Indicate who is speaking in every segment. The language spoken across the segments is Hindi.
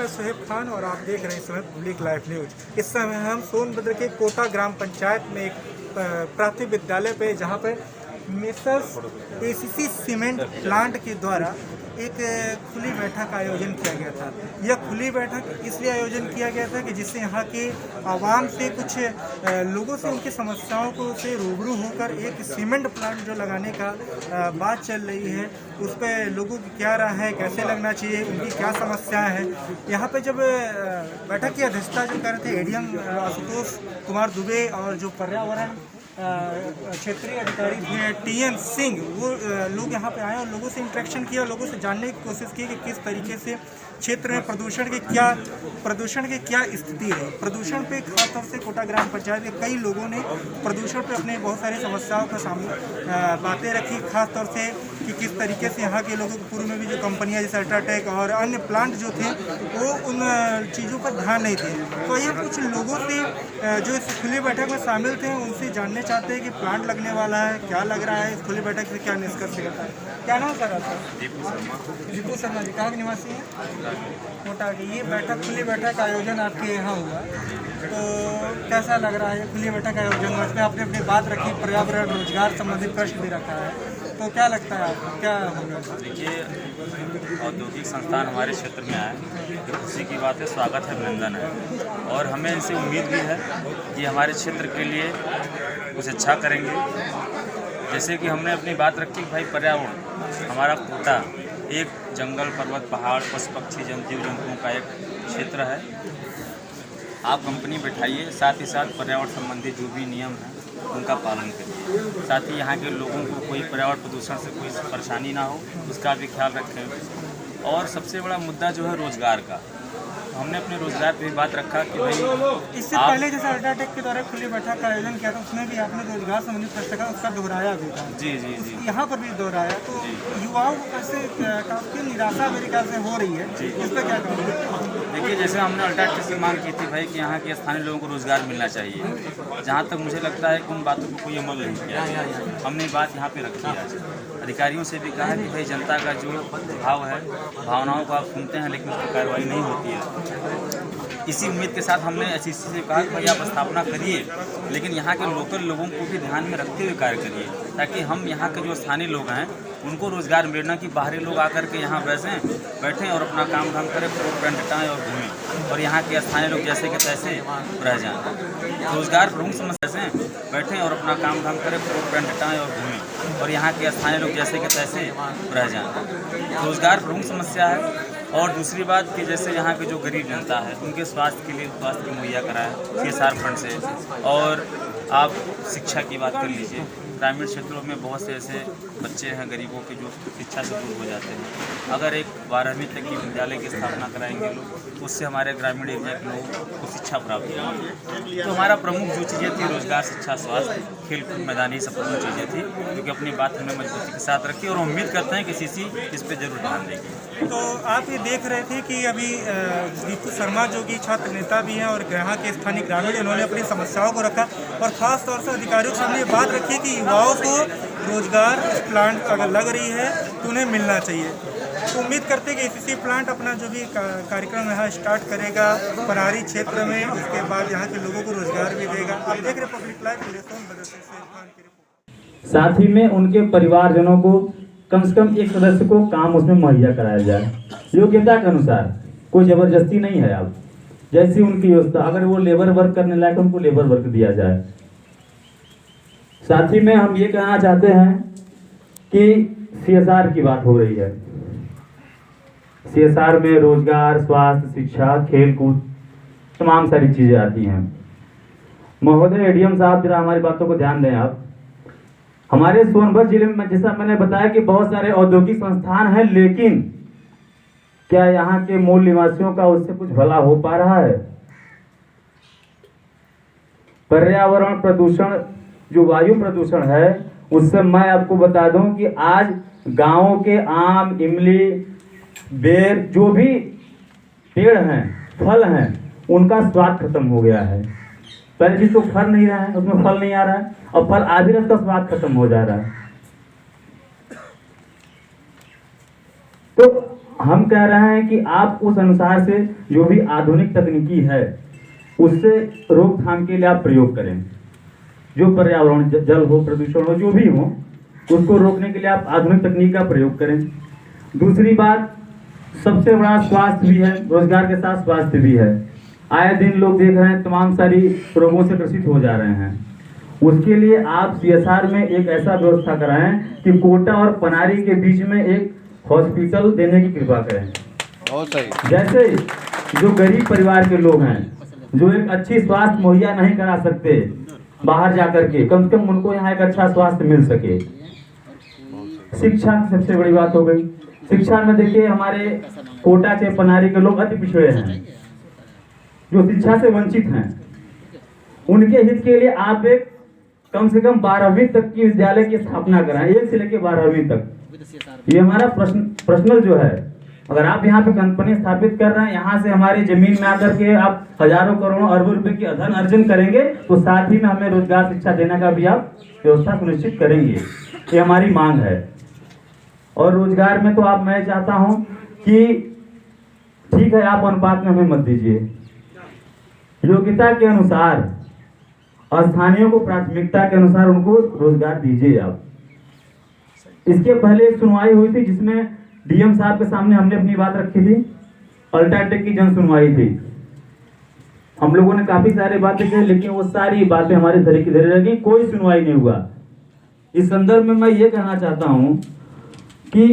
Speaker 1: सुहेब खान और आप देख रहे हैं इस समय पब्लिक लाइव न्यूज। इस समय हम सोनभद्र के कोटा ग्राम पंचायत में एक प्राथमिक विद्यालय पे जहाँ पे मेसर्स एसीसी सीमेंट प्लांट के द्वारा एक खुली बैठक का आयोजन किया गया था। यह खुली बैठक इसलिए आयोजन किया गया था कि जिससे यहाँ के आवाम से कुछ लोगों से उनकी समस्याओं को से रूबरू होकर एक सीमेंट प्लांट जो लगाने का बात चल रही है उस पर लोगों की क्या राय है, कैसे लगना चाहिए, उनकी क्या समस्याएं हैं। यहाँ पे जब बैठक की अध्यक्षता जो कर रहे थे एडीएम आशुतोष कुमार दुबे और जो पर्यावरण क्षेत्रीय अधिकारी थे टीएन सिंह, वो लोग यहाँ पे आए और लोगों से इंटरेक्शन किया, लोगों से जानने की कोशिश की कि किस तरीके से क्षेत्र में प्रदूषण की क्या स्थिति है। प्रदूषण पे खासतौर से कोटा ग्राम पंचायत के कई लोगों ने प्रदूषण पे अपने बहुत सारी समस्याओं का सामने बातें रखी, खासतौर से कि किस तरीके से यहाँ के लोगों को पूर्व में भी जो कंपनियाँ जैसे अल्ट्राटेक और अन्य प्लांट जो थे वो उन चीज़ों पर ध्यान नहीं थे। तो ये कुछ लोगों से जो इस खुली बैठक में शामिल थे उनसे जानने चाहते हैं कि प्लांट लगने वाला है, क्या लग रहा है, इस खुली बैठक से क्या निष्कर्ष निकलता है। क्या नाम सर आपका? दीपू शर्मा जी। कहाँ के निवासी हैं? कोटा के। ये बैठक खुली बैठक आयोजन आपके यहाँ हुआ, तो कैसा लग रहा है? खुली बैठक आयोजन हुआ, इसमें आपने अपनी बात रखी, पर्यावरण रोजगार संबंधित प्रश्न भी रखा है, तो क्या लगता है आपको क्या होगा?
Speaker 2: देखिए, औद्योगिक संस्थान हमारे क्षेत्र में आए तो खुशी की बात है, स्वागत है, अभिनंदन है और हमें इनसे उम्मीद भी है कि हमारे क्षेत्र के लिए कुछ अच्छा करेंगे। जैसे कि हमने अपनी बात रखी कि भाई पर्यावरण हमारा कोटा एक जंगल, पर्वत, पहाड़, पशु पक्षी, जीव जंतुओं का एक क्षेत्र है। आप कंपनी बैठाइए, साथ ही साथ पर्यावरण संबंधी जो भी नियम हैं उनका पालन करिए, साथ ही यहाँ के लोगों को कोई पर्यावरण प्रदूषण से कोई परेशानी ना हो उसका भी ख्याल रखें। और सबसे बड़ा मुद्दा जो है रोजगार का, हमने अपने रोजगार पे भी बात रखा कि भाई
Speaker 1: इससे पहले जैसे अल्ट्राटेक के द्वारा खुली बैठक का आयोजन किया था उसमें भी आपने रोजगार संबंधित प्रश्न का उसका दोहराया भी था।
Speaker 2: जी जी जी,
Speaker 1: यहाँ पर भी दोहराया, तो युवाओं को कैसे काफी निराशा मेरे ख्याल से हो रही है, इस पर क्या कहोगे?
Speaker 2: देखिए, जैसे हमने अल्ट्राटेक से मांग की थी भाई कि यहाँ के स्थानीय लोगों को रोजगार मिलना चाहिए, जहाँ तक मुझे लगता है कि उन बातों पर कोई अमल नहीं किया। हमने बात यहाँ पे रखी है, अधिकारियों से भी कहा है कि भाई जनता का जो भाव है, भावनाओं को आप सुनते हैं लेकिन उस पर कार्रवाई नहीं होती है। इसी उम्मीद के साथ हमने एसईसी से कहा कि भाई आप स्थापना करिए, लेकिन यहाँ के लोकल लोगों को भी ध्यान में रखते हुए कार्य करिए, ताकि हम यहाँ के जो स्थानीय लोग हैं उनको रोजगार मिलना कि बाहरी लोग आकर के यहाँ बैठें और अपना काम धाम करें, कोट पैंट हटाएँ और घूमें, और यहाँ के स्थानीय लोग जैसे के तैसे रह जाएँ। रोजगार प्रमुख समस्या से बैठें और अपना काम धाम करें, कोट पैंट हटाएँ और घूमें, और यहाँ के स्थानीय लोग जैसे के तैसे रह जाएँ। रोजगार प्रमुख समस्या है। और दूसरी बात कि जैसे यहाँ के जो गरीब जनता है उनके स्वास्थ्य के लिए स्वास्थ्य मुहैया कराएं CSR फंड से। और आप शिक्षा की बात कर लीजिए, ग्रामीण क्षेत्रों में बहुत से ऐसे बच्चे हैं गरीबों के जो शिक्षा से दूर हो जाते हैं। अगर एक 12वीं तक की विद्यालय की स्थापना कराएंगे लोग, उससे हमारे ग्रामीण एरिया के लोगों को शिक्षा प्राप्त होगी। तो हमारा प्रमुख जो चीज़ें थी रोजगार, शिक्षा, स्वास्थ्य, खेल कूद, मैदानी सब प्रमुख चीज़ें थी, क्योंकि अपनी बात हमने मजबूती के साथ रखी और उम्मीद करते हैं कि सीसी इस पर जरूर ध्यान देगी।
Speaker 1: तो आप ये देख रहे थे कि अभी दीपू शर्मा जो कि छात्र नेता भी हैं और यहाँ के स्थानीय ग्रामीण, उन्होंने अपनी समस्याओं को रखा और ख़ास तौर से अधिकारियों के सामने ये बात रखी कि युवाओं को रोजगार इस प्लांट अगर लग रही है तो उन्हें मिलना चाहिए। तो उम्मीद करते हैं कि एसीसी प्लांट अपना जो भी कार्यक्रम यहाँ स्टार्ट करेगा परारी क्षेत्र में, उसके बाद यहाँ के लोगों को रोजगार भी देगा। आप देख रहे पब्लिक लाइव में।
Speaker 3: साथ ही में उनके परिवारजनों को कम से कम एक सदस्य को काम उसमें मुहैया कराया जाए, योग्यता के अनुसार, कोई जबरदस्ती नहीं है। अब जैसी उनकी व्यवस्था, अगर वो लेबर वर्क करने लायक उनको लेबर वर्क दिया जाए। साथ ही में हम ये कहना चाहते हैं कि CSR की बात हो रही है, CSR में रोजगार, स्वास्थ्य, शिक्षा, खेल कूद, तमाम सारी चीजें आती हैं। महोदय एडीएम साहब, जरा हमारी बातों को ध्यान दें आप। हमारे सोनभद्र जिले में जैसा मैंने बताया कि बहुत सारे औद्योगिक संस्थान हैं, लेकिन क्या यहाँ के मूल निवासियों का उससे कुछ भला हो पा रहा है? पर्यावरण प्रदूषण, जो वायु प्रदूषण है, उससे मैं आपको बता दूं कि आज गांवों के आम, इमली, बेर, जो भी पेड़ हैं, फल हैं, उनका स्वाद खत्म हो गया है। पहले चीज तो फल नहीं रहा है, उसमें फल नहीं आ रहा है, और फल आ भी रहा है तो स्वाद खत्म हो जा रहा है। तो हम कह रहे हैं कि आप उस अनुसार से जो भी आधुनिक तकनीकी है उससे रोकथाम के लिए आप प्रयोग करें। जो पर्यावरण जल हो, प्रदूषण हो, जो भी हो, उसको रोकने के लिए आप आधुनिक तकनीक का प्रयोग करें। दूसरी बात, सबसे बड़ा स्वास्थ्य भी है, रोजगार के साथ स्वास्थ्य भी है। आए दिन लोग देख रहे हैं तमाम सारी रोगों से ग्रसित हो जा रहे हैं। उसके लिए आप CSR में एक ऐसा व्यवस्था कराएं कि कोटा और पनारी के बीच में एक हॉस्पिटल देने की कृपा करें।
Speaker 4: बहुत सही।
Speaker 3: जैसे जो गरीब परिवार के लोग हैं, जो एक अच्छी स्वास्थ्य मुहैया नहीं करा सकते बाहर जाकर के, कम से कम उनको यहाँ एक अच्छा स्वास्थ्य मिल सके। शिक्षा की सबसे बड़ी बात हो गई। शिक्षा में देखिए हमारे कोटा के पनारी के लोग अति पिछड़े हैं, जो शिक्षा से वंचित हैं। उनके हित के लिए आप एक कम से कम 12वीं तक की विद्यालय की स्थापना कराएं, 1 से लेकर 12वीं तक। ये हमारा पर्सनल जो है, अगर आप यहाँ पे कंपनी स्थापित कर रहे हैं, यहाँ से हमारी जमीन में आकर के आप हजारों करोड़ों अरबों रुपए की धन अर्जन करेंगे, तो साथ ही में हमें रोजगार शिक्षा देने का भी आप व्यवस्था सुनिश्चित करेंगे। ये हमारी मांग है। और रोजगार में तो आप, मैं चाहता हूँ कि ठीक है, आप अनुपात में हमें मत दीजिए, योग्यता के अनुसार स्थानीयों को प्राथमिकता के अनुसार उनको रोजगार दीजिए आप। इसके पहले एक सुनवाई हुई थी जिसमें DM साहब के सामने हमने अपनी बात रखी थी, अल्ट्राटेक की जन सुनवाई थी। हम लोगों ने काफी सारी बातें की, लेकिन वो सारी बातें हमारे धरे की धरे रह गई, कोई सुनवाई नहीं हुआ। इस संदर्भ में मैं ये कहना चाहता हूँ कि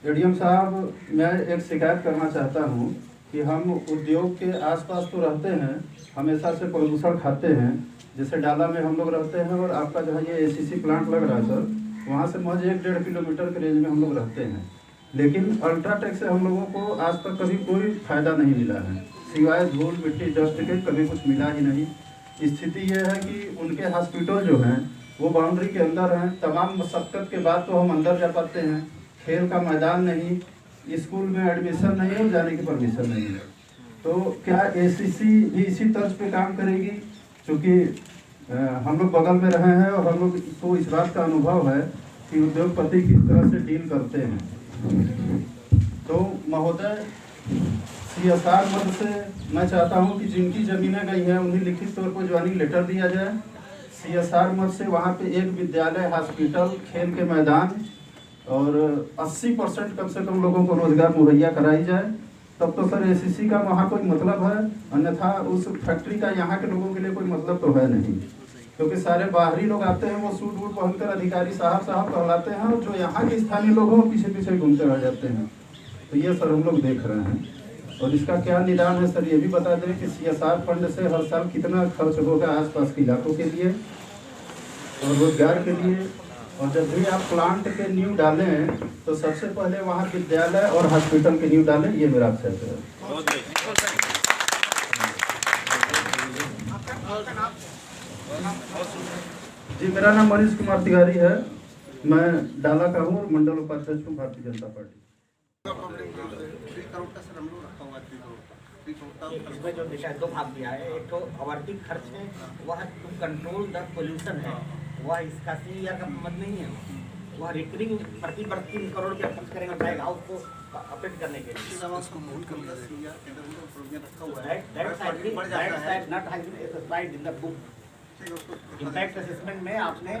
Speaker 5: ADM साहब, मैं एक शिकायत करना चाहता हूँ कि हम उद्योग के आसपास तो रहते हैं, हमेशा से प्रदूषण खाते हैं। जैसे डाला में हम लोग रहते हैं और आपका जहाँ ये ACC प्लांट लग रहा है सर, वहाँ से महज 1-1.5 किलोमीटर के रेंज में हम लोग रहते हैं। लेकिन अल्ट्राटेक से हम लोगों को आज तक कभी कोई फायदा नहीं मिला है, सिवाय धूल मिट्टी डस्ट के कभी कुछ मिला ही नहीं। स्थिति ये है कि उनके हॉस्पिटल जो हैं वो बाउंड्री के अंदर हैं। तमाम मशक्क़त के बाद तो हम अंदर जा पाते हैं। खेल का मैदान नहीं, स्कूल में एडमिशन नहीं है, जाने की परमिशन नहीं है। तो क्या ACC भी इसी तर्ज पे काम करेगी? क्योंकि हम लोग बगल में रहे हैं और हम लोग को इस बात का अनुभव है कि उद्योगपति किस तरह से डील करते हैं। तो महोदय, CSR मद से मैं चाहता हूं कि जिनकी ज़मीनें गई हैं उन्हें लिखित तौर पर ज्वाइनिंग लेटर दिया जाए। CSR मद से वहां पे एक विद्यालय, हॉस्पिटल, खेल के मैदान और 80% कम से कम लोगों को रोजगार मुहैया कराई जाए। तब तो सर ACC का वहाँ कोई मतलब है, अन्यथा उस फैक्ट्री का यहाँ के लोगों के लिए कोई मतलब तो है नहीं। क्योंकि सारे बाहरी लोग आते हैं, वो सूट वूट पहनकर अधिकारी साहब कहलाते हैं, और जो यहाँ के स्थानीय लोग हैं वो पीछे पीछे घूमते रह जाते हैं। तो ये सर हम लोग देख रहे हैं। और इसका क्या निदान है सर, ये भी बता दें कि CSR फंड से हर साल कितना खर्च होगा आसपास के इलाकों के लिए और रोजगार के लिए। और जब भी आप प्लांट के नींव डालें तो सबसे पहले वहाँ विद्यालय और हॉस्पिटल के नींव डालें, ये मेरा आपसे है। जी, मेरा नाम मनीष कुमार तिवारी है, मैं डाला का हूँ और मंडल उपाध्यक्ष हूँ भारतीय जनता पार्टी।
Speaker 6: इसमें जो विषय 2 भाग दिया है, एक तो आवर्ती खर्च है, वह टू कंट्रोल द पोल्यूशन है, वह इसका CSR का मत नहीं है। वह रिकरिंग प्रति वर्ष 3 करोड़ रुपया खर्च करेंगे बैग हाउस को अपडेट करने के लिए। इम्पैक्ट असेसमेंट में आपने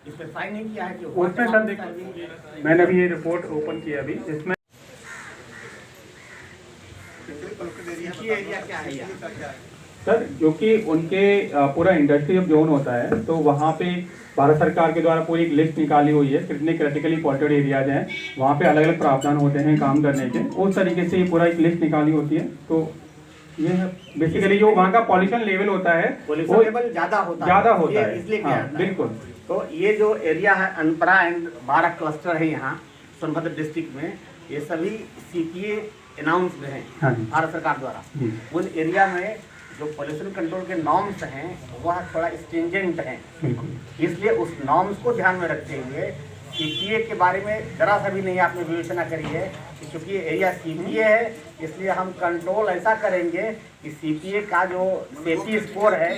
Speaker 6: इस पर साइन नहीं किया है कि
Speaker 7: उसमें सर देखिए, मैंने अभी ये रिपोर्ट ओपन किया अभी, जिसमें
Speaker 6: एरिया क्या है
Speaker 7: सर, क्योंकि उनके पूरा इंडस्ट्रियल जोन होता है, तो वहाँ पे भारत सरकार के द्वारा पूरी एक लिस्ट निकाली हुई है कितने क्रिटिकली इंपॉर्टेंट एरियाज हैं, वहाँ पे अलग अलग प्रावधान होते हैं काम करने के। उस तरीके से पूरा एक लिस्ट निकाली होती है। तो ये है बेसिकली जो वहाँ का पॉल्यूशन लेवल होता है,
Speaker 6: पॉल्यूशन लेवल ज़्यादा होता है इसलिए क्या है?
Speaker 7: बिल्कुल।
Speaker 6: तो ये जो एरिया है अनपरा एंड 12 क्लस्टर है यहाँ सोनभद्र डिस्ट्रिक्ट में, ये सभी CPA अनाउंस में है भारत सरकार द्वारा। उन एरिया में जो पोल्यूशन कंट्रोल के नॉर्म्स हैं वह थोड़ा स्ट्रिंजेंट हैं, इसलिए उस नॉर्म्स को ध्यान में रखते हुए CPA के बारे में जरा सा भी नहीं आपने विवेचना करी है कि चूंकि एरिया सीपीए है, इसलिए हम कंट्रोल ऐसा करेंगे कि सीपीए का जो सेफ्टी स्कोर है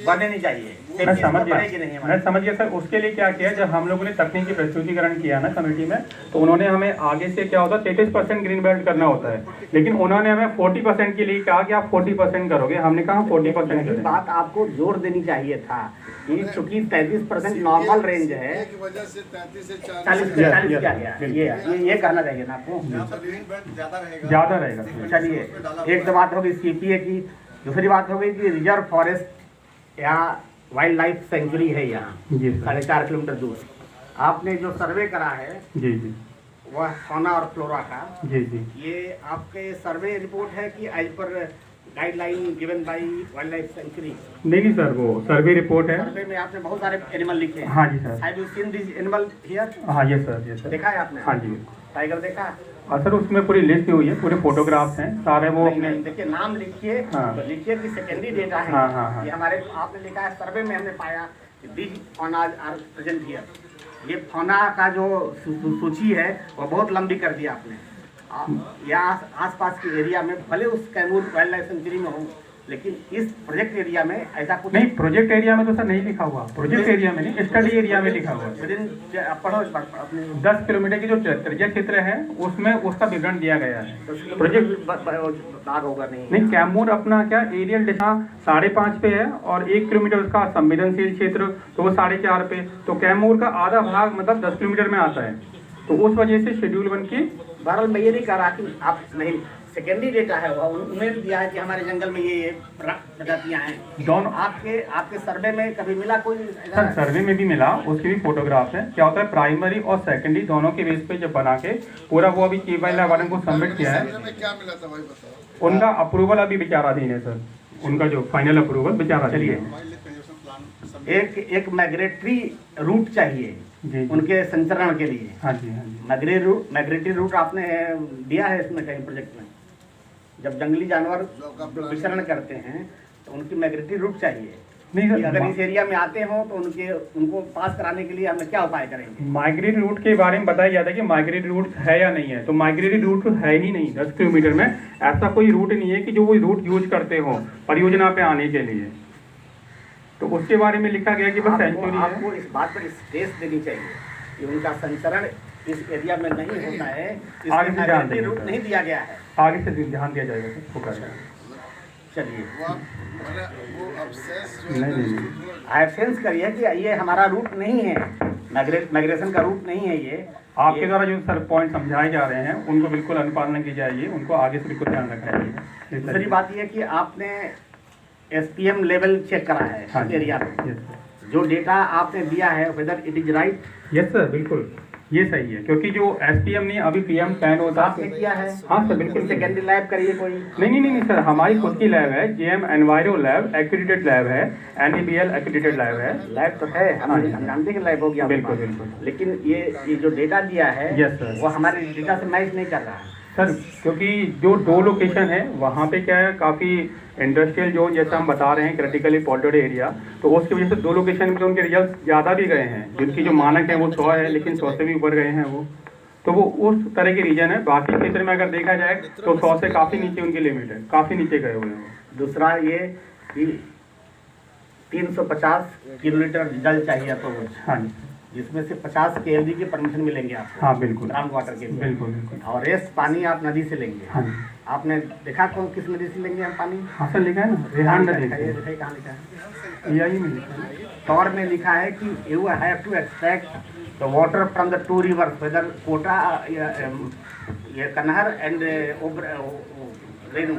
Speaker 6: बढ़ने नहीं चाहिए।
Speaker 7: मैं समझ
Speaker 6: बढ़ेगी नहीं
Speaker 7: गया,
Speaker 6: हमारी।
Speaker 7: मैं समझ गया सर। उसके लिए क्या किया, जब हम लोगों ने तकनीकी प्रस्तुतिकरण किया ना कमेटी में, तो उन्होंने हमें आगे से क्या होता है 33% ग्रीन बेल्ट करना होता है, लेकिन उन्होंने हमें 40% के लिए कहा कि आप 40% करोगे। हमने कहा 40%
Speaker 6: यही
Speaker 7: करें।
Speaker 6: बात आपको जोर देनी चाहिए था कि चूंकि 33% नॉर्मल रेंज है, 40 किया गया, ये कहना चाहिए ना आपको।
Speaker 7: ज्यादा रहेगा।
Speaker 6: चलिए, एक तो बात होगी सीपीए की, दूसरी बात होगी कि रिजर्व फॉरेस्ट या वाइल्ड लाइफ सेंचुरी है यहाँ
Speaker 7: जी सर।
Speaker 6: 4.5 किलोमीटर दूर। आपने जो सर्वे करा है
Speaker 7: जी जी
Speaker 6: वह फौना और फ्लोरा का,
Speaker 7: जी जी।
Speaker 6: ये आपके सर्वे रिपोर्ट है कि as per guideline given by wildlife sanctuary?
Speaker 7: नहीं सर, वो सर्वे रिपोर्ट है।
Speaker 6: सर्वे में आपने बहुत सारे एनिमल लिखे हैं।
Speaker 7: हाँ जी sir.
Speaker 6: Have you seen this animal here?
Speaker 7: हाँ ये सर, ये सर।
Speaker 6: देखा है आपने?
Speaker 7: हाँ जी।
Speaker 6: टाइगर देखा?
Speaker 7: और सर उसमें पूरी लिस्ट हुई है, पूरे फोटोग्राफ्स हैं सारे, वो अपने।
Speaker 6: देखिए, नाम लिखिए,
Speaker 7: हाँ।
Speaker 6: तो लिखिए कि सेकेंडरी डेटा है।
Speaker 7: हाँ, हाँ, हाँ।
Speaker 6: ये हमारे आपने लिखा है सर्वे में हमने पाया कि दिस फौनाज आर प्रेजेंट हियर। ये फौना का जो सूची है वो बहुत लंबी कर दिया आपने। यहाँ आसपास के एरिया में भले उस कैमूर वाइल्ड लाइफ सेंचुरी में हो, लेकिन इस प्रोजेक्ट एरिया में ऐसा कुछ
Speaker 7: नहीं, प्रोजेक्ट एरिया में तो सर नहीं लिखा हुआ। प्रोजेक्ट एरिया में नहीं, स्टडी एरिया में लिखा हुआ है।
Speaker 6: विदिन पढ़ो अपने
Speaker 7: 10 किलोमीटर की जो त्रिज्या क्षेत्र है उसमें उसका विवरण दिया गया है। प्रोजेक्ट
Speaker 6: दाग होगा नहीं।
Speaker 7: नहीं, कैमूर अपना क्या एरियल डेटा 5.5 पे है और 1 किलोमीटर उसका संवेदनशील क्षेत्र, तो वो 4.5 पे। तो कैमूर का आधा भाग मतलब 10 किलोमीटर में आता है, तो उस वजह से शेड्यूल बन के।
Speaker 6: बहरहाल मैं ये नहीं कह रहा कि आप नहीं, सेकेंडरी डेटा है वो उन्हें दिया है कि हमारे जंगल में ये प्रजातियां हैं।
Speaker 7: दोनों
Speaker 6: आपके सर्वे में कभी मिला कोई?
Speaker 7: सर सर्वे में भी मिला, उसके भी फोटोग्राफ है। क्या होता है, प्राइमरी और सेकेंडरी दोनों के बेस पे जब बना के पूरा वो अभी की वाइल्ड वार्डन को सबमिट किया है, उनका अप्रूवल अभी विचाराधीन है सर। उनका जो फाइनल अप्रूवल विचाराधीन है।
Speaker 6: एक माइग्रेटरी रूट चाहिए
Speaker 7: जी
Speaker 6: उनके संचरण के लिए।
Speaker 7: हाँ जी, हाँ जी।
Speaker 6: माइग्रेटरी रूट आपने दिया है इसमें कहीं प्रोजेक्ट में? जब जंगली जानवर विचरण करते हैं तो उनकी माइग्रेटरी रूट चाहिए।
Speaker 7: नहीं सर,
Speaker 6: अगर इस एरिया में आते हो तो उनको पास कराने के लिए हम क्या उपाय करेंगे?
Speaker 7: माइग्रेटरी रूट के बारे में बताया जाता है कि माइग्रेटरी रूट है या नहीं है, तो माइग्रेटरी रूट तो है ही नहीं। 10 किलोमीटर में ऐसा कोई रूट नहीं है कि जो वो रूट यूज करते हो परियोजना पे आने के लिए। तो उसके बारे में लिखा गया कि बस सेंचुरी है।
Speaker 6: आपको इस बात पर स्ट्रेस देनी चाहिए कि उनका संचरण इस एरिया में नहीं होता है,
Speaker 7: आगे से ध्यान देंगे
Speaker 6: रूट
Speaker 7: सर।
Speaker 6: नहीं दिया गया है।
Speaker 7: आगे से ध्यान दिया जाएगा सर, वो करेगा।
Speaker 6: चलिए,
Speaker 7: नहीं
Speaker 6: एब्सेंस करिए कि ये हमारा रूट नहीं है, माइग्रेशन का रूट नहीं है ये।
Speaker 7: आपके द्वारा जो सर पॉइंट समझाए जा रहे हैं उनको बिल्कुल अनुपालन की जाएगी, उनको आगे से बिल्कुल ध्यान रखना चाहिए।
Speaker 6: दूसरी बात ये कि आपने SPM लेवल चेक करा है
Speaker 7: हाँ
Speaker 6: इस एरिया में।
Speaker 7: यस सर,
Speaker 6: जो डेटा आपने दिया है whether it is right?
Speaker 7: Yes sir, बिल्कुल ये सही है, क्योंकि जो SPM नहीं अभी PM 10 होता
Speaker 6: आपने किया है?
Speaker 7: हाँ सर, बिल्कुल।
Speaker 6: सेकेंडरी लैब करिए कोई?
Speaker 7: नहीं सर, हमारी खुद की लैब है, JM enviro lab accredited lab है, NABL एक्रेडिटेड लैब है।
Speaker 6: लैब तो है, हम जानते हैं कि लैब हो गया,
Speaker 7: बिल्कुल बिल्कुल।
Speaker 6: लेकिन ये जो डेटा दिया है
Speaker 7: यस सर,
Speaker 6: वो हमारे डेटा से मैच नहीं कर रहा है
Speaker 7: सर, क्योंकि जो 2 लोकेशन है वहाँ पे क्या है, काफ़ी इंडस्ट्रियल जोन जैसा हम बता रहे हैं, क्रिटिकली पॉल्यूटेड एरिया, तो उसकी वजह से 2 लोकेशन में उनके रिजल्ट ज़्यादा भी गए हैं। जिनकी जो मानक है वो 100 है, लेकिन 100 से भी ऊपर गए हैं वो, तो वो उस तरह के रीजन है। बाकी क्षेत्र में अगर देखा जाए तो 100 से काफ़ी नीचे उनकी लिमिट है, काफ़ी नीचे गए हुए हैं।
Speaker 6: दूसरा ये कि 350 किलोलीटर जल चाहिए तो
Speaker 7: हाँ जी,
Speaker 6: जिसमें से 50 KLD की परमिशन मिलेंगे आपको।
Speaker 7: हाँ बिल्कुल,
Speaker 6: ग्राउंड वाटर के लिए।
Speaker 7: बिल्कुल बिल्कुल।
Speaker 6: और रेस्ट पानी आप नदी से लेंगे।
Speaker 7: हाँ जी,
Speaker 6: आपने देखा कौन किस नदी से लेंगे हम पानी?
Speaker 7: हाँ सर, लिखा है ना, रेहान नदी,
Speaker 6: कहाँ लिखा है?
Speaker 7: यही में लिखा है।
Speaker 6: तौर में लिखा है कि you have to extract the water from the 2 rivers, whether quota, ये कन्हर एंड रेणु।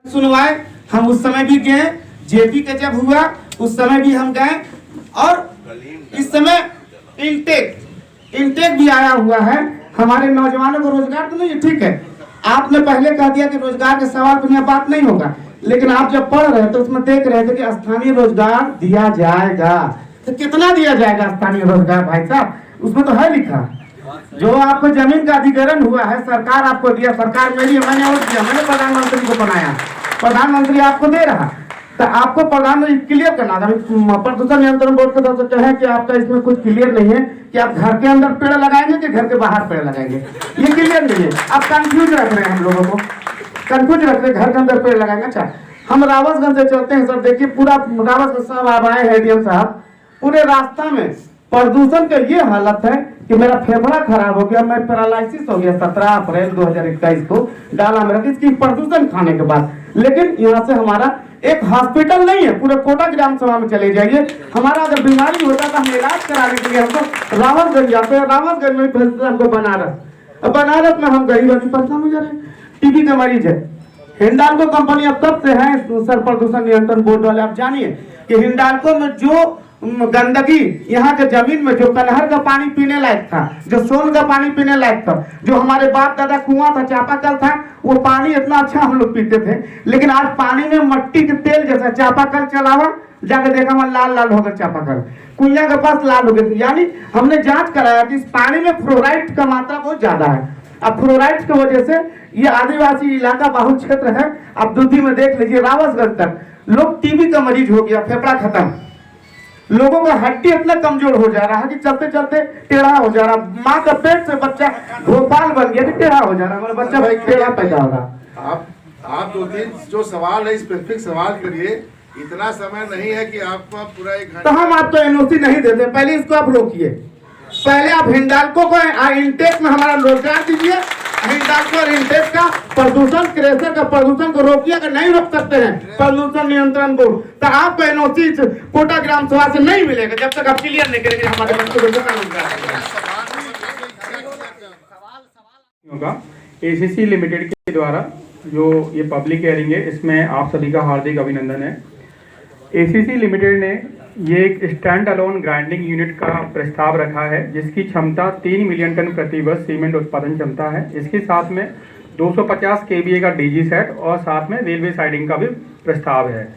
Speaker 4: सुनवाए हम उस समय भी गए, जेपी के जब हुआ उस समय भी हम गए, और इस समय इंटेक भी आया हुआ है। हमारे नौजवानों को रोजगार तो नहीं, ठीक है, आपने पहले कह दिया कि रोजगार के सवाल पर यहाँ बात नहीं होगा, लेकिन आप जब पढ़ रहे तो उसमें देख रहे थे कि स्थानीय रोजगार दिया जाएगा। तो कितना दिया जाएगा स्थानीय रोजगार भाई साहब? उसमें तो है लिखा, जो आपको जमीन का अधिग्रहण हुआ है सरकार आपको दिया, सरकार मेरी, मैंने वोट दिया, मैंने प्रधानमंत्री को बनाया, प्रधानमंत्री आपको दे रहा, तो आपको प्रधानमंत्री क्लियर करना था। प्रदूषण नियंत्रण बोर्ड की तरफ से कहें कि आपका इसमें कुछ क्लियर नहीं है कि आप घर के अंदर पेड़ लगाएंगे कि घर के बाहर पेड़ लगाएंगे, ये क्लियर नहीं है। आप कंफ्यूज रख रहे हैं, हम लोगों को कंफ्यूज रख रहे हैं, घर के अंदर पेड़ लगाएंगे। अच्छा, हम रावतगंज से चलते हैं सर। देखिए पूरा रावतगंज साहब आप आए हैं, डीएम साहब, पूरे रास्ता में प्रदूषण का ये हालत है कि मेरा फेफड़ा खराब हो गया, मैं पैरालिसिस हो गया 17 अप्रैल 2021 को डाला मेरा इसकी प्रदूषण खाने के बाद। लेकिन यहाँ से हमारा एक हॉस्पिटल नहीं है, पूरे कोटा ग्राम सभा में चले जाइए, हमारा अगर बीमारी होता तो हम इलाज कराने के लिए हमको रावतगंज जाते हैं, रावतगंज में भेजते हमको बनारस, अब बनारस में हम गरीब आदमी परेशान हो जा रहे हैं। टीबी का मरीज है, हिंडाल्को कंपनी अब तब से है सर प्रदूषण नियंत्रण बोर्ड वाले। आप जानिए कि हिंडाल्को में जो गंदगी यहाँ के जमीन में, जो कनहर का पानी पीने लायक था, जो सोन का पानी पीने लायक था, जो हमारे बाप दादा कुआं था, चापाकल था, वो पानी इतना अच्छा हम लोग पीते थे। लेकिन आज पानी में मट्टी के तेल जैसा चापाकल चलावा, जाके देखा वहां लाल लाल होकर चापाकल, कुइया के पास लाल हो गए। यानी हमने जांच कराया कि इस पानी में फ्लोराइड का मात्रा बहुत ज्यादा है। अब फ्लोराइड की वजह से ये आदिवासी इलाका बहुल क्षेत्र है। अब दूधी में देख लीजिए रावतगंज तक लोग टीबी का मरीज हो गया, फेफड़ा खत्म, लोगों का हड्डी इतना कमजोर हो जा रहा है कि चलते चलते टेढ़ा हो जा रहा। माँ का पेट से बच्चा भोपाल बन गया कि टेढ़ा हो जा रहा, हमारा बच्चा टेढ़ा पैदा हो रहा।
Speaker 8: आप 2-3 जो सवाल है स्पेसिफिक सवाल करिए, इतना समय नहीं है कि आपको पूरा 1 घंटा।
Speaker 4: तो हम आपको एनओसी नहीं देते, पहले इसको आप रोकिए। पहले आप हिंडाल्को को इंटेक में हमारा रोजगार दीजिए, हिंडाल्को और इंटेक का प्रदूषण, क्रेशर का प्रदूषण को रोकिए। अगर नहीं रोक सकते हैं प्रदूषण नियंत्रण बोर्ड, तो आपको एनओसी कोटा ग्राम सभा से नहीं मिलेगा जब तक आप क्लियर नहीं करेंगे हमारे बच्चों
Speaker 7: होगा। एसीसी लिमिटेड के द्वारा जो ये पब्लिक हियरिंग है, इसमें आप सभी का हार्दिक अभिनंदन है। एसीसी लिमिटेड ने ये एक स्टैंड अलोन ग्राइंडिंग यूनिट का प्रस्ताव रखा है, जिसकी क्षमता 3 मिलियन टन प्रति वर्ष सीमेंट उत्पादन क्षमता है। इसके साथ में 250 केवीए का डीजी सेट और साथ में रेलवे साइडिंग का भी प्रस्ताव है।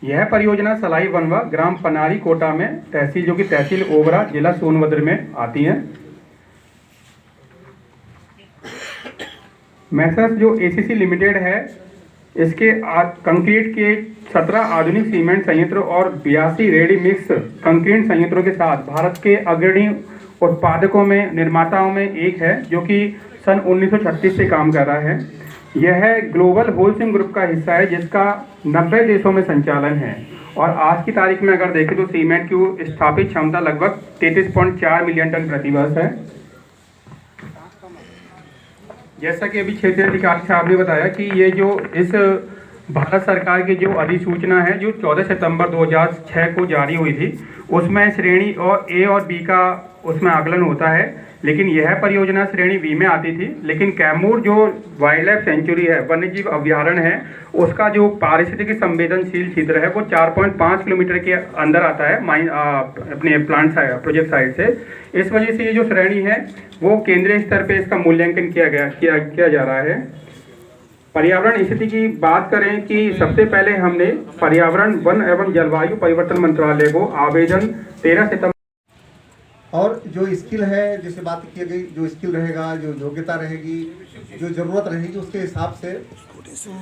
Speaker 7: यह परियोजना सलाई वनवा ग्राम पनारी कोटा में तहसील, जो कि तहसील ओबरा जिला सोनभद्र में आती है। मैसर्स जो एसीसी लिमिटेड है, इसके कंक्रीट के 17 आधुनिक सीमेंट संयंत्र और 82 रेडी मिक्स कंक्रीट संयंत्रों के साथ भारत के अग्रणी उत्पादकों में, निर्माताओं में एक है, जो कि सन 1936 से काम कर रहा है। यह ग्लोबल होलसेल ग्रुप का हिस्सा है, जिसका 90 देशों में संचालन है। और आज की तारीख में अगर देखें तो सीमेंट की स्थापित क्षमता लगभग 33.4 मिलियन टन प्रति वर्ष है। जैसा कि अभी क्षेत्रीय अधिकारी साहब ने बताया कि ये जो इस भारत सरकार की जो अधिसूचना है, जो 14 सितंबर 2006 को जारी हुई थी, उसमें श्रेणी और ए और बी का उसमें आकलन होता है। लेकिन यह परियोजना श्रेणी बी में आती थी। लेकिन कैमूर जो वाइल्ड लाइफ सेंचुरी है, वन्यजीव अभ्यारण्य है, उसका जो पारिस्थितिकी संवेदनशील क्षेत्र है वो 4.5 किलोमीटर के अंदर आता है अपने प्लांट प्रोजेक्ट साइट से। इस वजह से ये जो श्रेणी है वो केंद्रीय स्तर पे इसका मूल्यांकन किया जा रहा है। पर्यावरण स्थिति की बात करें कि सबसे पहले हमने पर्यावरण, वन एवं जलवायु परिवर्तन मंत्रालय को आवेदन 13 सितंबर
Speaker 9: और जो स्किल है, जैसे बात की गई, जो स्किल रहेगा, जो योग्यता रहेगी, जो ज़रूरत रहेगी, उसके हिसाब से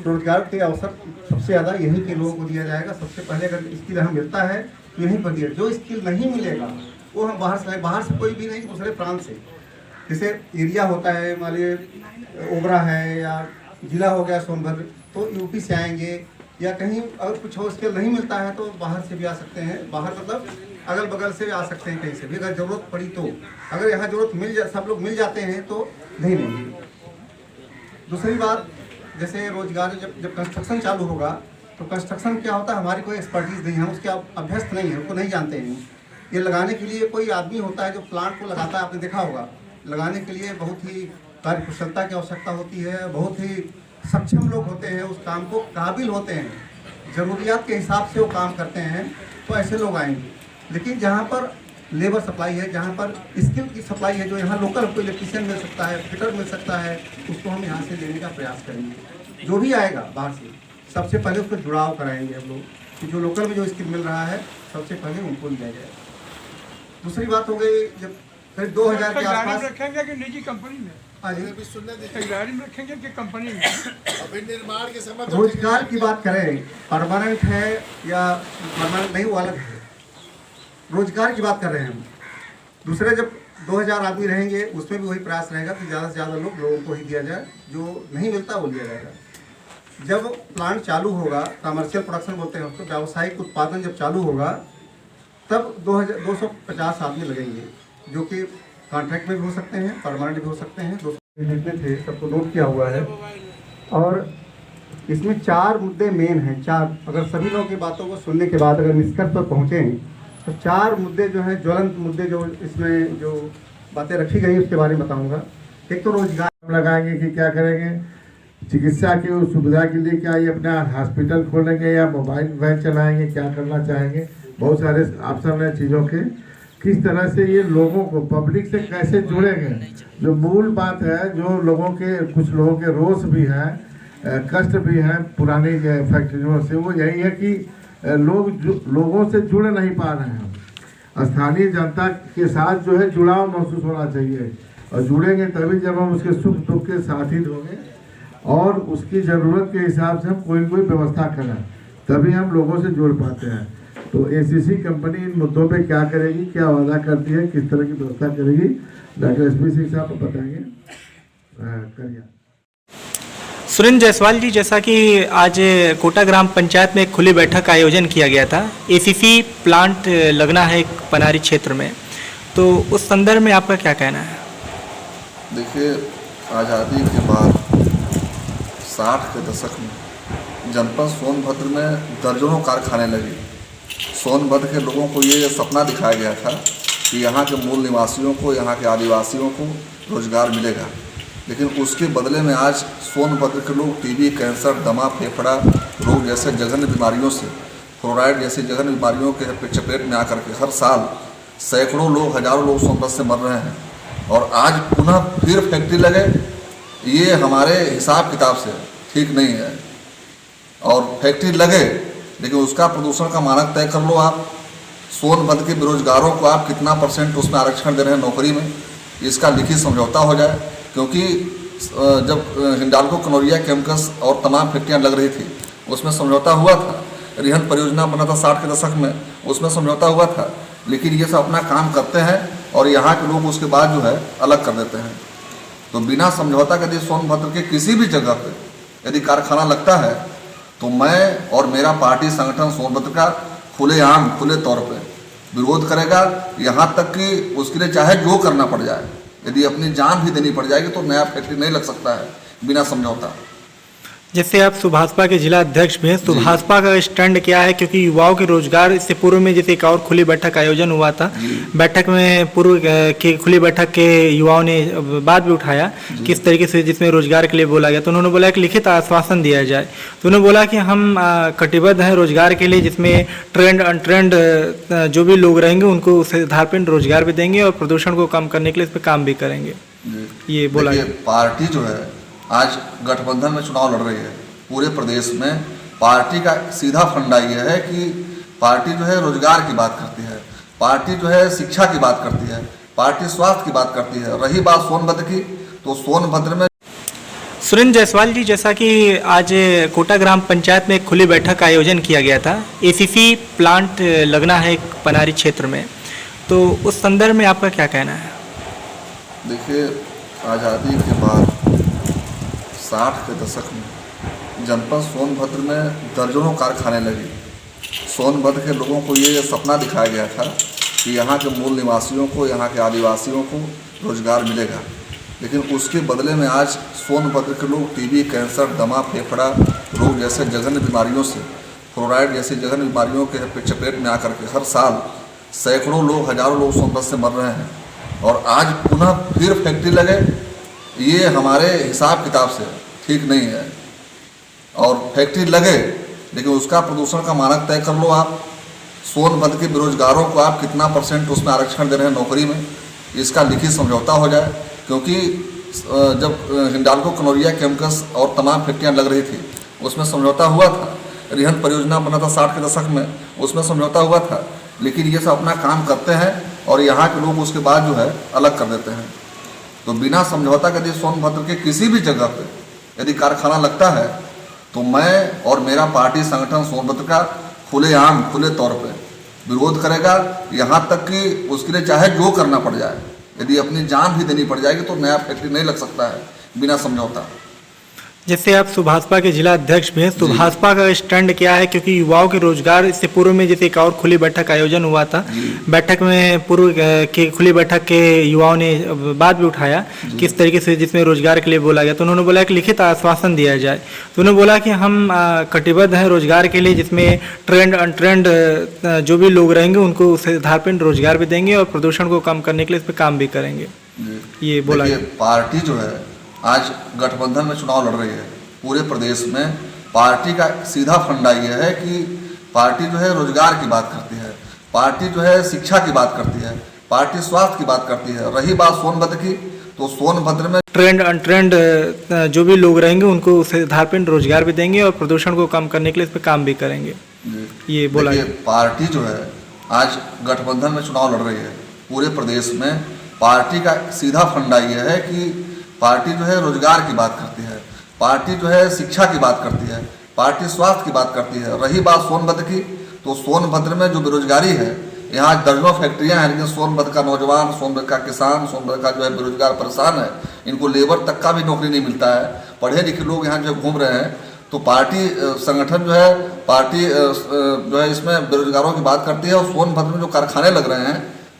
Speaker 9: रोजगार के अवसर सबसे ज़्यादा यहीं के लोगों को दिया जाएगा। सबसे पहले अगर स्किल हमें मिलता है तो यहीं पर दिया। जो स्किल नहीं मिलेगा वो हम बाहर से कोई भी नहीं, दूसरे प्रांत से, जैसे एरिया होता है, मान लीजिए ओबरा है या जिला हो गया सोनभद्र, तो यूपी से आएंगे, या कहीं अगर कुछ हो स्किल नहीं मिलता है तो बाहर से भी आ सकते हैं। बाहर मतलब अगल बगल से आ सकते हैं, कहीं से भी अगर ज़रूरत पड़ी तो। अगर यहाँ ज़रूरत सब लोग मिल जाते हैं तो नहीं लेंगे। दूसरी बात, जैसे रोजगार जब कंस्ट्रक्शन चालू होगा तो कंस्ट्रक्शन क्या होता है, हमारी कोई एक्सपर्टीज़ नहीं है, हम उसके अभ्यस्त नहीं है, उसको नहीं जानते हैं। ये लगाने के लिए कोई आदमी होता है जो प्लांट को लगाता है, आपने देखा होगा। लगाने के लिए बहुत ही कार्यकुशलता की आवश्यकता होती है, बहुत ही सक्षम लोग होते हैं, उस काम को काबिल होते हैं, ज़रूरियात के हिसाब से वो काम करते हैं, तो ऐसे लोग आएंगे। लेकिन जहाँ पर लेबर सप्लाई है, जहाँ पर स्किल की सप्लाई है, जो यहाँ लोकल हमको इलेक्ट्रीशियन मिल सकता है, फिटर मिल सकता है, उसको हम यहाँ से लेने का प्रयास करेंगे। जो भी आएगा बाहर से, सबसे पहले उसको जुड़ाव कराएंगे हम लोग, कि जो लोकल में जो स्किल मिल रहा है सबसे पहले उनको लिया जाएगा। दूसरी बात हो गई, जब फिर 2000 के आसपास
Speaker 1: रखेंगे कि निजी कंपनी में
Speaker 9: हाँ जी।
Speaker 8: अभी सुनने दीजिए।
Speaker 1: गाड़ी में रखेंगे कि कंपनी में?
Speaker 8: अभी निर्माण के समय तो
Speaker 9: रोजगार की बात करें, परमानेंट है या परमानेंट नहीं, वो अलग है। रोजगार की बात कर रहे हैं हम। दूसरे जब 2000 आदमी रहेंगे उसमें भी वही प्रयास रहेगा कि ज़्यादा से ज़्यादा लोगों को ही दिया जाए, जो नहीं मिलता वो लिया जाएगा। जब प्लांट चालू होगा, कमर्शियल प्रोडक्शन बोलते हैं उसको, व्यावसायिक उत्पादन जब चालू होगा तब 250 आदमी लगेंगे, जो कि कॉन्ट्रैक्ट में भी हो सकते हैं, परमानेंट भी हो सकते हैं। 200 जितने थे सबको नोट किया हुआ है। और इसमें 4 मुद्दे मेन हैं। 4, अगर सभी लोगों की बातों को सुनने के बाद अगर निष्कर्ष पर पहुँचें तो 4 मुद्दे जो हैं, ज्वलंत मुद्दे जो इसमें जो बातें रखी गई उसके बारे में बताऊँगा। एक तो रोजगार
Speaker 8: लगाएंगे कि क्या करेंगे, चिकित्सा की उस सुविधा के लिए क्या ये अपना हॉस्पिटल खोलेंगे या मोबाइल वैन चलाएंगे, क्या करना चाहेंगे। बहुत सारे ऑप्शन हैं चीज़ों के। किस तरह से ये लोगों को पब्लिक से कैसे जुड़ेंगे, जो मूल बात है, जो लोगों के कुछ लोगों के रोष भी हैं, कष्ट भी हैं पुरानी फैक्ट्रियों से, वो यही है कि लोगों से जुड़ नहीं पा रहे हैं। स्थानीय जनता के साथ जो है जुड़ाव महसूस होना चाहिए, और जुड़ेंगे तभी जब हम उसके सुख दुख के साथी होंगे और उसकी ज़रूरत के हिसाब से हम कोई व्यवस्था करें, तभी हम लोगों से जुड़ पाते हैं। तो एसीसी कंपनी इन मुद्दों पे क्या करेगी, क्या वादा करती है, किस तरह की व्यवस्था करेगी, डॉक्टर एसपी सिंह साहब बताएंगे। करिए।
Speaker 1: सुरेंद्र जायसवाल जी, जैसा कि आज कोटा ग्राम पंचायत में एक खुली बैठक का आयोजन किया गया था, एसीसी प्लांट लगना है एक पनारी क्षेत्र में, तो उस संदर्भ में आपका क्या कहना है?
Speaker 10: देखिए, आज़ादी के बाद 60 के दशक में जनपद सोनभद्र में दर्जनों कारखाने लगे। सोनभद्र के लोगों को ये सपना दिखाया गया था कि यहाँ के मूल निवासियों को, यहाँ के आदिवासियों को रोजगार मिलेगा, लेकिन उसके बदले में आज सोनभद्र के लोग टीबी, कैंसर, दमा, फेफड़ा रोग जैसे जघन्य बीमारियों से, फ्लोराइड जैसी जघन्य बीमारियों के चपेट में आकर के हर साल सैकड़ों लोग, हजारों लोग सोनभद्र से मर रहे हैं। और आज पुनः फिर फैक्ट्री लगे, ये हमारे हिसाब किताब से ठीक नहीं है। और फैक्ट्री लगे लेकिन उसका प्रदूषण का मानक तय कर लो आप। सोनभद्र के बेरोजगारों को आप कितना % उसमें आरक्षण दे रहे हैं नौकरी में, इसका लिखित समझौता हो जाए। क्योंकि जब हिंडाल्को, कनौरिया केमिकल्स और तमाम फैक्ट्रियाँ लग रही थी, उसमें समझौता हुआ था। रिहन परियोजना बना था 60 के दशक में, उसमें समझौता हुआ था। लेकिन ये सब अपना काम करते हैं और यहाँ के लोग उसके बाद जो है अलग कर देते हैं। तो बिना समझौता के यदि सोनभद्र के किसी भी जगह पे यदि कारखाना लगता है तो मैं और मेरा पार्टी संगठन सोनभद्र का खुलेआम, खुले तौर पे विरोध करेगा, यहाँ तक कि उसके लिए चाहे जो करना पड़ जाए, यदि अपनी जान भी देनी पड़ जाएगी तो नया फैक्ट्री नहीं लग सकता है बिना समझौता।
Speaker 1: जैसे आप सुभाषपा के जिला अध्यक्ष भी हैं, सुभाषपा का स्टैंड क्या है? क्योंकि युवाओं के रोजगार, इससे पूर्व में जैसे एक और खुली बैठक का आयोजन हुआ था, बैठक में पूर्व की खुली बैठक के युवाओं ने बात भी उठाया किस तरीके से, जिसमें रोजगार के लिए बोला गया, तो उन्होंने बोला कि लिखित आश्वासन दिया जाए। तो उन्होंने बोला कि हम कटिबद्ध हैं रोजगार के लिए, जिसमें ट्रेंड अनट्रेंड जो भी लोग रहेंगे उनको उस आधार पर रोजगार भी देंगे और प्रदूषण को कम करने के लिए इस पर काम भी करेंगे, ये बोला।
Speaker 10: पार्टी जो है आज गठबंधन में चुनाव लड़ रही है पूरे प्रदेश में। पार्टी का सीधा फंडा ये है कि पार्टी जो है रोजगार की बात करती है, पार्टी जो है शिक्षा की बात करती है, पार्टी स्वास्थ्य की बात करती है। रही बात सोनभद्र की, तो सोनभद्र में
Speaker 1: सुरेंद्र जायसवाल जी, जैसा कि आज कोटा ग्राम पंचायत में एक खुली बैठक का आयोजन किया गया था, एसीसी प्लांट लगना है एक पनारी क्षेत्र में, तो उस संदर्भ में आपका क्या कहना है?
Speaker 10: देखिए, आज़ादी के बाद 60 के दशक में जनपद सोनभद्र में दर्जनों कारखाने लगे। सोनभद्र के लोगों को ये सपना दिखाया गया था कि यहाँ के मूल निवासियों को, यहाँ के आदिवासियों को रोजगार मिलेगा, लेकिन उसके बदले में आज सोनभद्र के लोग टीबी, कैंसर, दमा, फेफड़ा रोग जैसे जघन्य बीमारियों से, फ्लोराइड जैसी जघन्य बीमारियों के चपेट में आकर के हर साल सैकड़ों लोग, हजारों लोग सोनभद्र से मर रहे हैं। और आज पुनः फिर फैक्ट्री लगे, ये हमारे हिसाब किताब से ठीक नहीं है। और फैक्ट्री लगे लेकिन उसका प्रदूषण का मानक तय कर लो आप। सोनभद्र के बेरोजगारों को आप कितना % उसमें आरक्षण दे रहे हैं नौकरी में, इसका लिखित समझौता हो जाए। क्योंकि जब हिंडाल्को, कनौरिया केमिकल्स और तमाम फैक्ट्रियाँ लग रही थी, उसमें समझौता हुआ था। रिहन परियोजना बना था 60 के दशक में, उसमें समझौता हुआ था। लेकिन ये सब अपना काम करते हैं और यहाँ के लोग उसके बाद जो है अलग कर देते हैं। तो बिना समझौता के यदि सोनभद्र के किसी भी जगह पे यदि कारखाना लगता है तो मैं और मेरा पार्टी संगठन सोनभद्र का खुलेआम खुले तौर पे विरोध करेगा, यहाँ तक कि उसके लिए चाहे जो करना पड़ जाए, यदि अपनी जान भी देनी पड़ जाएगी तो नया फैक्ट्री नहीं लग सकता है बिना समझौता।
Speaker 1: जैसे आप सुभाषपा के जिला अध्यक्ष भी हैं, सुभाषपा का स्टैंड क्या है? क्योंकि युवाओं के रोजगार, इससे पूर्व में जैसे एक और खुली बैठक का आयोजन हुआ था, बैठक में पूर्व की खुली बैठक के युवाओं ने बात भी उठाया किस तरीके से जिसमें रोजगार के लिए बोला गया, तो उन्होंने बोला कि लिखित आश्वासन दिया जाए। तो उन्होंने बोला कि हम कटिबद्ध हैं रोजगार के लिए, जिसमें ट्रेंड अनट्रेंड जो भी लोग रहेंगे उनको उस आधार पर रोजगार भी देंगे और प्रदूषण को कम करने के लिए इस पर काम भी करेंगे, ये बोला।
Speaker 10: पार्टी जो है आज गठबंधन में चुनाव लड़ रही है पूरे प्रदेश में। पार्टी का सीधा फंडा ये है कि पार्टी जो है रोजगार की बात करती है, पार्टी जो है शिक्षा की बात करती है, पार्टी स्वास्थ्य की बात करती है। रही बात सोनभद्र की, तो सोनभद्र में
Speaker 1: ट्रेंड अनट्रेंड जो भी लोग रहेंगे उनको उस आधार पर रोजगार भी देंगे और प्रदूषण को कम करने के लिए इस पर काम भी करेंगे, ये बोला।
Speaker 10: पार्टी जो है आज गठबंधन में चुनाव लड़ रही है पूरे प्रदेश में। पार्टी का सीधा फंडा ये है कि पार्टी जो है रोजगार की बात करती है, पार्टी जो है शिक्षा की बात करती है, पार्टी स्वास्थ्य की बात करती है। रही बात सोनभद्र की, तो सोनभद्र में जो बेरोजगारी है, यहाँ दर्जनों फैक्ट्रियाँ हैं, लेकिन सोनभद्र का नौजवान, सोनभद्र का किसान, सोनभद्र का जो है बेरोजगार परेशान है। इनको लेबर तक का भी नौकरी नहीं मिलता है। पढ़े लिखे लोग यहाँ जो घूम रहे हैं, तो पार्टी संगठन जो है, पार्टी जो है इसमें बेरोजगारों की बात करती है। और सोनभद्र में जो कारखाने लग रहे हैं,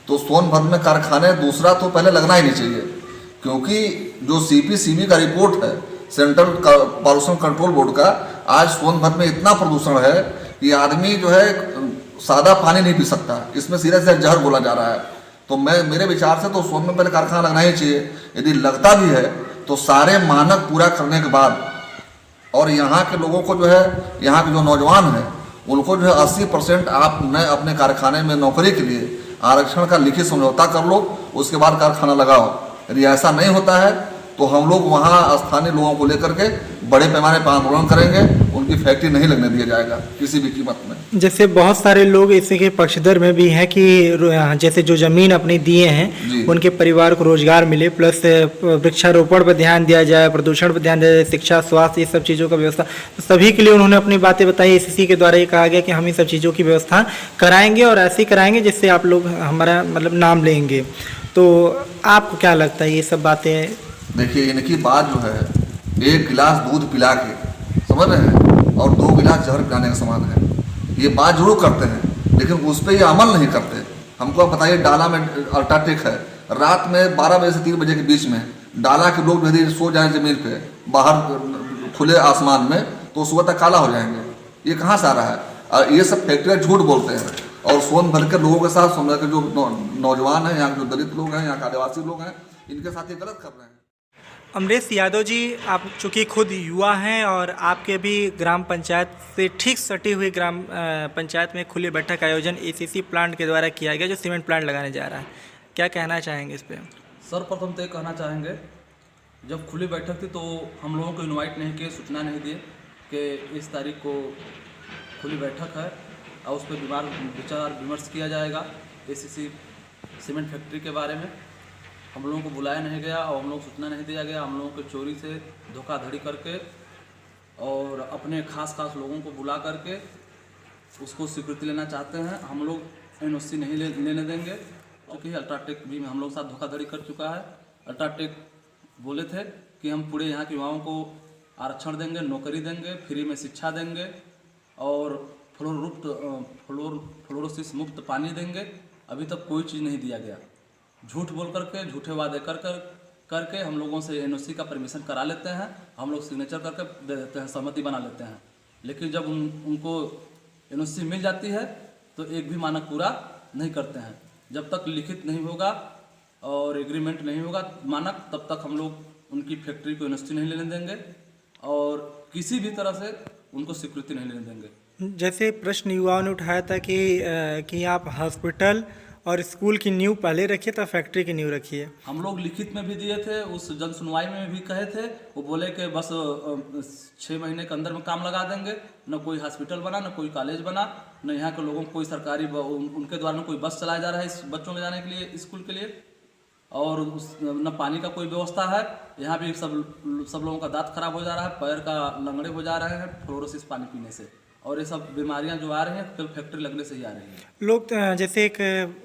Speaker 10: तो सोनभद्र में कारखाने दूसरा तो पहले लगना ही नहीं चाहिए, क्योंकि जो CPCB का रिपोर्ट है, सेंट्रल पॉल्यूशन कंट्रोल बोर्ड का, आज सोनभद्र में इतना प्रदूषण है कि आदमी जो है सादा पानी नहीं पी सकता, इसमें सीधे सीधे जहर बोला जा रहा है। तो मेरे विचार से तो सोन में पहले कारखाना लगना ही चाहिए। यदि लगता भी है तो सारे मानक पूरा करने के बाद, और यहाँ के लोगों को जो है, यहाँ के जो नौजवान हैं उनको जो है 80% आप नए अपने कारखाने में नौकरी के लिए आरक्षण का लिखित समझौता कर लो, उसके बाद कारखाना लगाओ। यदि ऐसा नहीं होता है तो हम लोग वहाँ स्थानीय लोगों को लेकर के बड़े पैमाने पर आंदोलन करेंगे, उनकी फैक्ट्री नहीं लगने दिया जाएगा किसी भी कीमत में।
Speaker 1: जैसे बहुत सारे लोग इसके पक्षधर में भी हैं कि जैसे जो जमीन अपनी दिए हैं उनके परिवार को रोजगार मिले, प्लस वृक्षारोपण पर ध्यान दिया जाए, प्रदूषण पर ध्यान दिया जाए, शिक्षा, स्वास्थ्य, ये सब चीज़ों का व्यवस्था, तो सभी के लिए उन्होंने अपनी बातें बताई। ACC के द्वारा ये कहा गया कि हम इन सब चीज़ों की व्यवस्था कराएंगे और ऐसे कराएंगे जिससे आप लोग हमारा मतलब नाम लेंगे। तो आपको क्या लगता है ये सब बातें?
Speaker 10: देखिए, इनकी बात जो है, 1 गिलास दूध पिला के, समझ रहे हैं, और 2 गिलास जहर पिलाने का समान है। ये बात जरूर करते हैं, लेकिन उस पर ये अमल नहीं करते। हमको आप बताइए, डाला में अल्ट्राटेक है, रात में 12 बजे से 3 बजे के बीच में डाला के लोग यदि सो जाए ज़मीन पे बाहर खुले आसमान में, तो सुबह तक काला हो जाएंगे। ये कहाँ से आ रहा है? और ये सब फैक्ट्रियाँ झूठ बोलते हैं। और सोनभद्र के लोगों के साथ, सोनभद्र के जो नौजवान हैं, यहाँ के जो दलित लोग हैं, यहाँ के आदिवासी लोग हैं, इनके साथ ये गलत कर रहे हैं।
Speaker 1: अमरेश यादव जी, आप चूँकि खुद युवा हैं और आपके भी ग्राम पंचायत से ठीक सटी हुई ग्राम पंचायत में खुली बैठक आयोजन ACC प्लांट के द्वारा किया गया, जो सीमेंट प्लांट लगाने जा रहा है, क्या कहना चाहेंगे इस पर?
Speaker 11: सर्वप्रथम तो ये कहना चाहेंगे, जब खुली बैठक थी तो हम लोगों को इनवाइट नहीं किए, सूचना नहीं दिए कि इस तारीख को खुली बैठक है और उस पर विचार विमर्श किया जाएगा ACC सीमेंट फैक्ट्री के बारे में। हम लोगों को बुलाया नहीं गया और हम लोग सूचना नहीं दिया गया। हम लोगों को चोरी से धोखाधड़ी करके और अपने खास लोगों को बुला करके उसको स्वीकृति लेना चाहते हैं। हम लोग NOC नहीं लेने देंगे, क्योंकि अल्ट्राटेक भी हम लोग साथ धोखाधड़ी कर चुका है। अल्ट्राटेक बोले थे कि हम पूरे यहाँ के युवाओं को आरक्षण देंगे, नौकरी देंगे, फ्री में शिक्षा देंगे और फ्लोरोसिस मुक्त पानी देंगे। अभी तक कोई चीज़ नहीं दिया गया। झूठ बोल करके, झूठे वादे करके हम लोगों से NOC का परमिशन करा लेते हैं, हम लोग सिग्नेचर करके दे देते हैं, सहमति बना लेते हैं। लेकिन जब उनको NOC मिल जाती है तो एक भी मानक पूरा नहीं करते हैं। जब तक लिखित नहीं होगा और एग्रीमेंट नहीं होगा मानक, तब तक हम लोग उनकी फैक्ट्री को NOC नहीं लेने देंगे और किसी भी तरह से उनको स्वीकृति नहीं लेने देंगे।
Speaker 1: जैसे प्रश्न युवाओं ने उठाया था कि आप हॉस्पिटल और स्कूल की नींव पहले रखिए तो फैक्ट्री की नींव रखिए।
Speaker 11: हम लोग लिखित में भी दिए थे, उस जन सुनवाई में भी कहे थे। वो बोले कि बस 6 महीने के अंदर में काम लगा देंगे, न कोई हॉस्पिटल बना, न कोई कॉलेज बना, न यहाँ के लोगों को कोई सरकारी उनके द्वारा न कोई बस चलाया जा रहा है इस बच्चों ले जाने के लिए स्कूल के लिए। और न पानी का कोई व्यवस्था है। यहाँ भी सब लोगों का दांत खराब हो जा रहा है, पैर का लंगड़े हो जा रहे हैं फ्लोरोसिस पानी पीने से, और ये सब बीमारियां जो आ रही हैं केवल फैक्ट्री लगने से ही आ रही हैं।
Speaker 1: लोग जैसे एक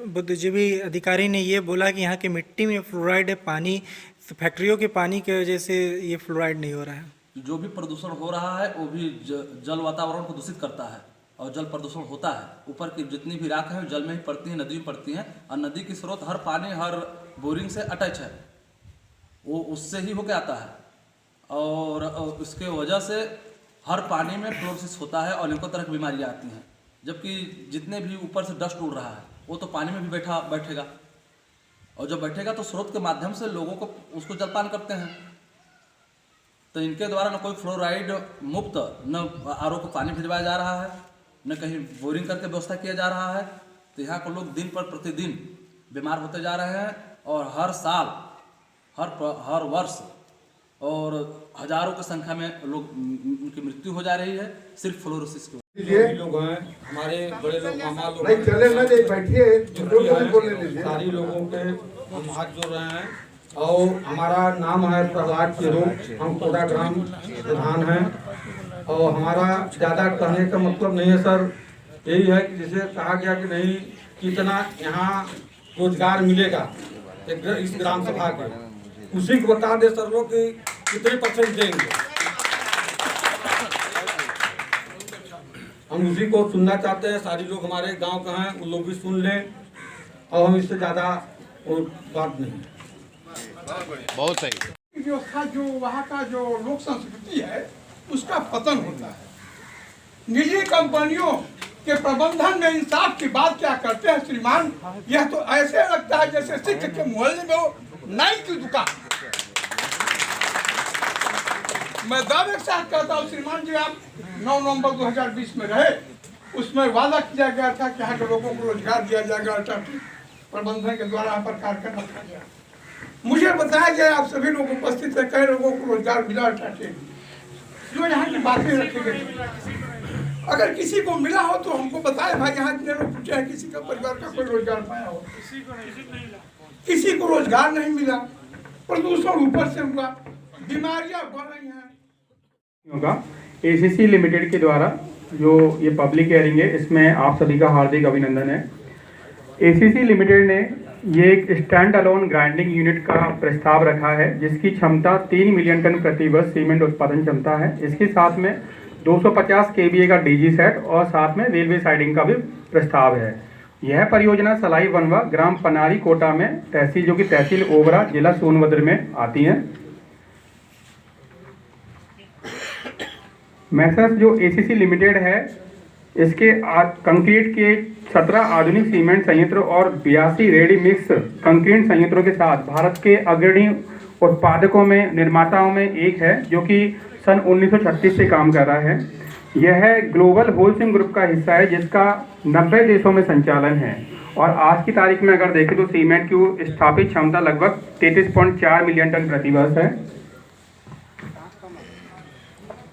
Speaker 1: बुद्धिजीवी अधिकारी ने ये बोला कि यहाँ की मिट्टी में फ्लोराइड है, पानी फैक्ट्रियों के पानी की वजह से ये फ्लोराइड नहीं हो रहा है।
Speaker 11: जो भी प्रदूषण हो रहा है वो भी जल वातावरण को दूषित करता है, और जल प्रदूषण होता है। ऊपर की जितनी भी राख है जल में ही पड़ती है, नदी में पड़ती हैं, और नदी की स्रोत हर पानी हर बोरिंग से अटैच है, वो उससे ही होके आता है, और उसके वजह से हर पानी में फ्लोरोसिस होता है और अनेकों तरह की बीमारियाँ आती हैं। जबकि जितने भी ऊपर से डस्ट उड़ रहा है वो तो पानी में भी बैठेगा, और जब बैठेगा तो स्रोत के माध्यम से लोगों को उसको जलपान करते हैं। तो इनके द्वारा न कोई फ्लोराइड मुक्त न आरओ को पानी भिजवाया जा रहा है, न कहीं बोरिंग करके व्यवस्था किया जा रहा है। तो यहाँ के लोग दिन पर प्रतिदिन बीमार होते जा रहे हैं, और हर साल हर वर्ष और हजारों की संख्या में लोग उनकी मृत्यु हो जा रही है सिर्फ फ्लोरोसिस की।
Speaker 12: लोग हैं हमारे बड़े लोग, मामा लोग,
Speaker 8: नहीं चले ना, बैठिए,
Speaker 12: सारी लोगों के हम हाथ जोड़ रहे हैं। और हमारा नाम है प्रहलाद चेरो, हम कोटा ग्राम प्रधान हैं। और हमारा ज़्यादा कहने का मतलब नहीं है सर, यही है कि जैसे कहा गया कि नहीं कितना यहाँ रोजगार मिलेगा इस ग्राम सभा के, उसी को बता दे सर लोग कि कितने % देंगे। हम उसी को सुनना चाहते हैं, सारी लोग हमारे गांव के हैं, उन लोग भी सुन लें, और हम इससे ज़्यादा बात नहीं।
Speaker 13: बहुत सही। व्यवस्था जो वहाँ का जो लोक संस्कृति है उसका पतन होता है। निजी कंपनियों के प्रबंधन में इंसाफ की बात क्या करते हैं श्रीमान, यह तो ऐसे लगता है जैसे सिख के मोहल्ले में वो नाई की दुकान। मैं दावे के साथ कहता हूँ श्रीमान जी, आप 9 नवंबर 2020 में रहे, उसमें वादा किया गया था कि यहाँ के लोगों को रोजगार दिया जाएगा, प्रबंधन के द्वारा यहाँ पर कार्यक्रम रखा गया। मुझे बताया गया, आप सभी लोग उपस्थित है, कई लोगों को रोजगार मिला जो यहाँ की बातें रखी गई। अगर किसी को मिला हो तो हमको बताए भाई, यहाँ जितने लोग पूछे हैं किसी का परिवार का कोई रोजगार पाया हो, किसी को रोजगार नहीं मिला, प्रदूषण ऊपर से हुआ, बीमारियां बढ़ रही हैं।
Speaker 7: ACC लिमिटेड के द्वारा जो ये पब्लिक हियरिंग है, इसमें आप सभी का हार्दिक अभिनंदन है। ACC लिमिटेड ने ये एक स्टैंड अलोन ग्राइंडिंग यूनिट का प्रस्ताव रखा है, जिसकी क्षमता 3 मिलियन टन प्रति वर्ष सीमेंट उत्पादन क्षमता है। इसके साथ में 250 kVA का DG सेट और साथ में रेलवे साइडिंग का भी प्रस्ताव है। यह परियोजना सलाई वनवा ग्राम पनारी कोटा में तहसील, जो कि तहसील ओबरा जिला सोनभद्र में आती है। मैसर्स जो ACC लिमिटेड है, इसके कंक्रीट के 17 आधुनिक सीमेंट संयंत्र और 82 रेडी मिक्स कंक्रीट संयंत्रों के साथ भारत के अग्रणी उत्पादकों में निर्माताओं में एक है, जो कि सन 1936 से काम कर रहा है। यह ग्लोबल होलसेल ग्रुप का हिस्सा है, जिसका 90 देशों में संचालन है। और आज की तारीख में अगर देखें तो सीमेंट की स्थापित क्षमता लगभग 33.4 मिलियन टन प्रति वर्ष है।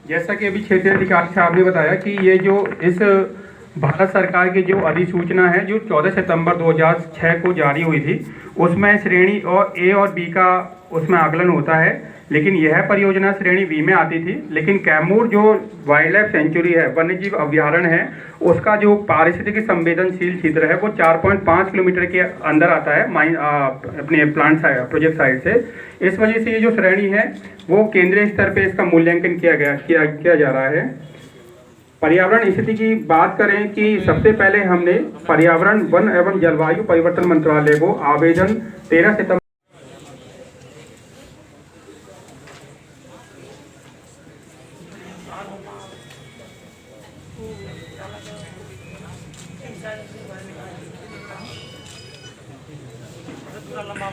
Speaker 7: जैसा कि अभी क्षेत्रीय अधिकारी साहब ने बताया कि ये जो इस भारत सरकार की जो अधिसूचना है जो 14 सितंबर 2006 को जारी हुई थी, उसमें श्रेणी और A और B का उसमें आकलन होता है, लेकिन यह परियोजना श्रेणी B में आती थी। लेकिन कैमूर जो वाइल्ड लाइफ सेंचुरी है, वन्यजीव अभ्यारण्य है, उसका जो पारिस्थितिकी संवेदनशील क्षेत्र है वो 4.5 किलोमीटर के अंदर आता है अपने प्लांट प्रोजेक्ट साइट से। इस वजह से ये जो श्रेणी है वो केंद्रीय स्तर पे इसका मूल्यांकन किया जा रहा है। पर्यावरण स्थिति की बात करें कि सबसे पहले हमने पर्यावरण, वन एवं जलवायु परिवर्तन मंत्रालय को आवेदन 13 सितंबर
Speaker 6: लंबा